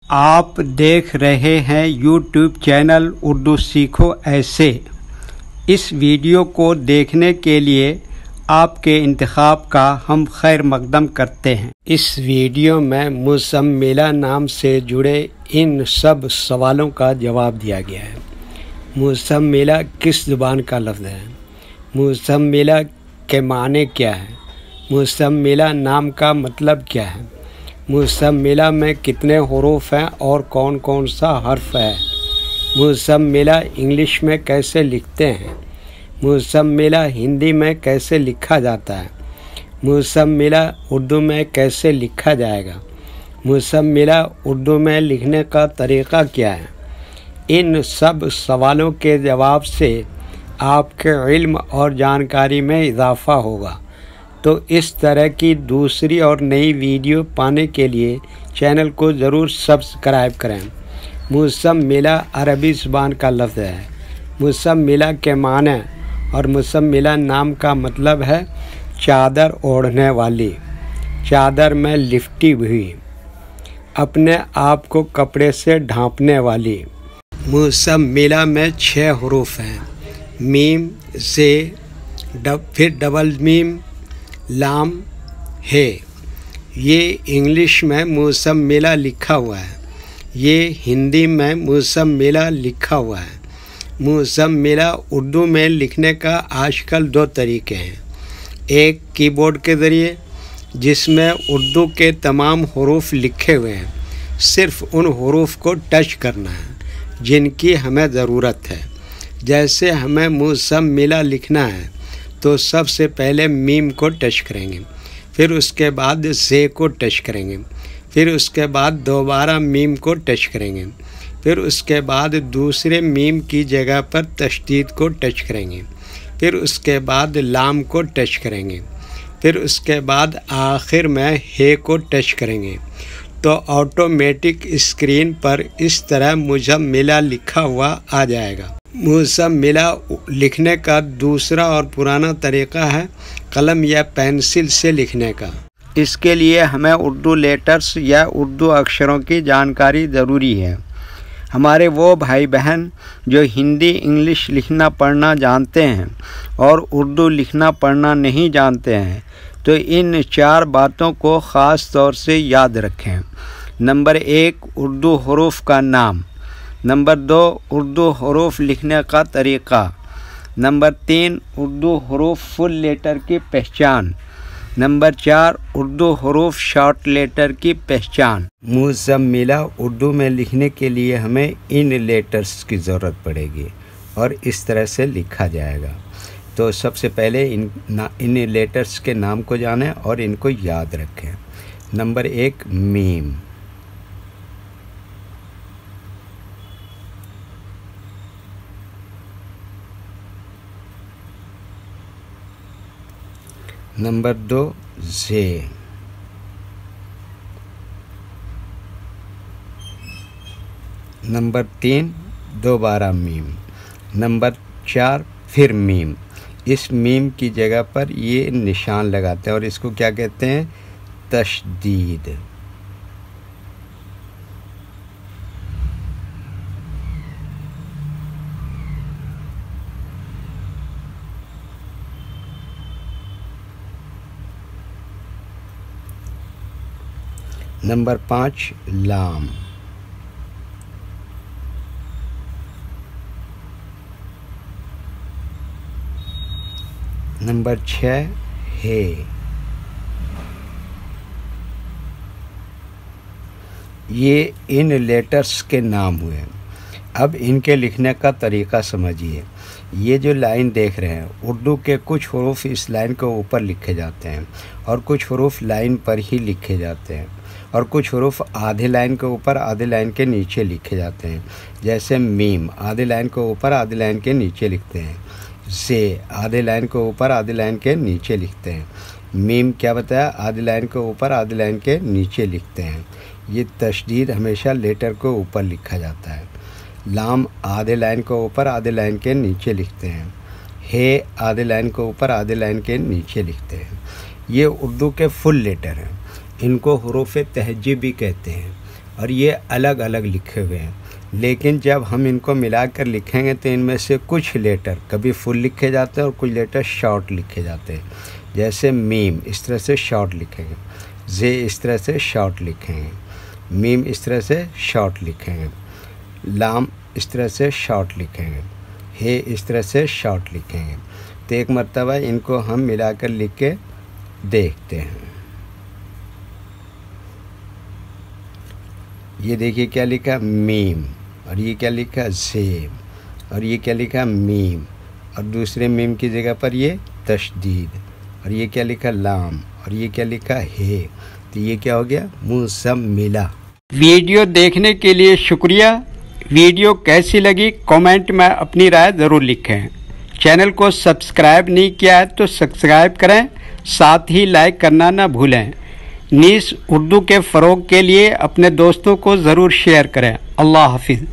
آپ دیکھ رہے ہیں یوٹیوب چینل اردو سیکھو ایسے۔ اس ویڈیو کو دیکھنے کے لیے آپ کے انتخاب کا ہم خیر مقدم کرتے ہیں۔ اس ویڈیو میں مزملہ نام سے جڑے ان سب سوالوں کا جواب دیا گیا ہے۔ مزملہ کس زبان کا لفظ ہے؟ مزملہ کے معنی کیا ہے؟ مزملہ نام کا مطلب کیا ہے؟ مزملہ میں کتنے حروف ہیں اور کون کون سا حرف ہے؟ مزملہ انگلش میں کیسے لکھتے ہیں؟ مزملہ ہندی میں کیسے لکھا جاتا ہے؟ مزملہ اردو میں کیسے لکھا جائے گا؟ مزملہ اردو میں لکھنے کا طریقہ کیا ہے؟ ان سب سوالوں کے جواب سے آپ کے علم اور جانکاری میں اضافہ ہوگا۔ تو اس طرح کی دوسری اور نئی ویڈیو پانے کے لیے چینل کو ضرور سبسکرائب کریں۔ مزملہ عربی زبان کا لفظ ہے۔ مزملہ کے معنی اور مزملہ نام کا مطلب ہے چادر اوڑھنے والی، چادر میں لپٹی ہوئی، اپنے آپ کو کپڑے سے ڈھانپنے والی۔ مزملہ میں 6 حروف ہیں، میم، زے، پھر ڈبل میم، لام، ہے۔ یہ انگلش میں مزملہ لکھا ہوا ہے، یہ ہندی میں مزملہ لکھا ہوا ہے۔ مزملہ اردو میں لکھنے کا آج کل 2 طریقے ہیں، ایک کی بورڈ کے ذریعے جس میں اردو کے تمام حروف لکھے ہوئے ہیں، صرف ان حروف کو ٹچ کرنا ہے جن کی ہمیں ضرورت ہے۔ جیسے ہمیں مزملہ لکھنا ہے تو سب سے پہلے میم کو ٹچ کریں گے، پھر اس کے بعد زے کو ٹچ کریں گے، پھر اس کے بعد دوبارہ میم کو ٹچ کریں گے، پھر اس کے بعد دوسرے میم کی جگہ پر تشدید کو ٹچ کریں گے، پھر اس کے بعد لام کو ٹچ کریں گے، پھر اس کے بعد آخر میں ہے کو ٹچ کریں گے تو آٹومیٹک اسکرین پر اس طرح مزملہ لکھا ہوا آ جائے گا۔ مزملہ لکھنے کا دوسرا اور پرانا طریقہ ہے قلم یا پینسل سے لکھنے کا۔ اس کے لیے ہمیں اردو لیٹرز یا اردو اکشروں کی جانکاری ضروری ہے۔ ہمارے وہ بھائی بہن جو ہندی انگلش لکھنا پڑھنا جانتے ہیں اور اردو لکھنا پڑھنا نہیں جانتے ہیں تو ان 4 باتوں کو خاص طور سے یاد رکھیں۔ نمبر 1، اردو حروف کا نام۔ نمبر 2، اردو حروف لکھنے کا طریقہ۔ نمبر 3، اردو حروف فل لیٹر کی پہچان۔ نمبر 4، اردو حروف شارٹ لیٹر کی پہچان۔ مزملہ اردو میں لکھنے کے لیے ہمیں ان لیٹرز کی ضرورت پڑے گی اور اس طرح سے لکھا جائے گا۔ تو سب سے پہلے ان لیٹرز کے نام کو جانیں اور ان کو یاد رکھیں۔ نمبر 1، میم۔ نمبر 2، زے۔ نمبر 3، دوبارہ میم۔ نمبر 4، پھر میم۔ اس میم کی جگہ پر یہ نشان لگاتے ہیں اور اس کو کیا کہتے ہیں؟ تشدید۔ نمبر 5، لام۔ نمبر 6، ہے۔ یہ ان لیٹرز کے نام ہوئے۔ اب ان کے لکھنے کا طریقہ سمجھیے۔ یہ جو لائن دیکھ رہے ہیں، اردو کے کچھ حروف اس لائن کے اوپر لکھے جاتے ہیں اور کچھ حروف لائن پر ہی لکھے جاتے ہیں اور کچھ حروف آدھے لائن کے اوپر آدھے لائن کے نیچے لکھے جاتے ہیں۔ جیسے میم آدھے لائن کے اوپر آدھے لائن کے نیچے لکھتے ہیں، زے آدھے لائن کے اوپر آدھے لائن کے نیچے لکھتے ہیں، میم کیا بتایا؟ آدھے لائن کے اوپر آدھے لائن کے نیچے لکھتے ہیں۔ یہ تشدید ہمیشہ لیٹر کے اوپر لکھا جاتا ہے۔ لام آدھے لائن کے اوپر آدھے لائن کے نیچے لکھتے ہیں، ہے آدھے لائن کے اوپر آدھے لائن کے نیچے لکھتے ہیں۔ یہ اردو کے فل لیٹر ہیں، ان کو حروف تہجی بھی کہتے ہیں اور یہ الگ الگ لکھے ہوئے ہیں، لیکن جب ہم ان کو ملا کر لکھیں گے تو ان میں سے کچھ لیٹر کبھی فل لکھے جاتے ہیں اور کچھ لیٹر شارٹ لکھے جاتے ہیں. جیسے میم اس طرح سے شارٹ لکھیں گے، زے اس طرح سے شارٹ لکھیں گے، میم اس طرح سے شارٹ لکھیں گے، لام اس طرح سے شارٹ لکھیں گے، ہے اس طرح سے شارٹ لکھیں گے. تو ایک مرتبہ ان کو ہم ملا کر لکھ کے دیکھتے ہیں. یہ دیکھیے کیا لکھا میم، اور یہ کیا لکھا زیم، اور یہ کیا لکھا میم، اور دوسرے میم کی جگہ پر یہ تشدید، اور یہ کیا لکھا لام، اور یہ کیا لکھا ہے. تو یہ کیا ہو گیا مزملہ. ویڈیو دیکھنے کے لیے شکریہ. ویڈیو کیسی لگی کامنٹ میں اپنی رائے ضرور لکھیں. چینل کو سبسکرائب نہیں کیا ہے تو سبسکرائب کریں، ساتھ ہی لائک کرنا نہ بھولیں. نیز اردو کے فروغ کے لیے اپنے دوستوں کو ضرور شیئر کریں. اللہ حافظ.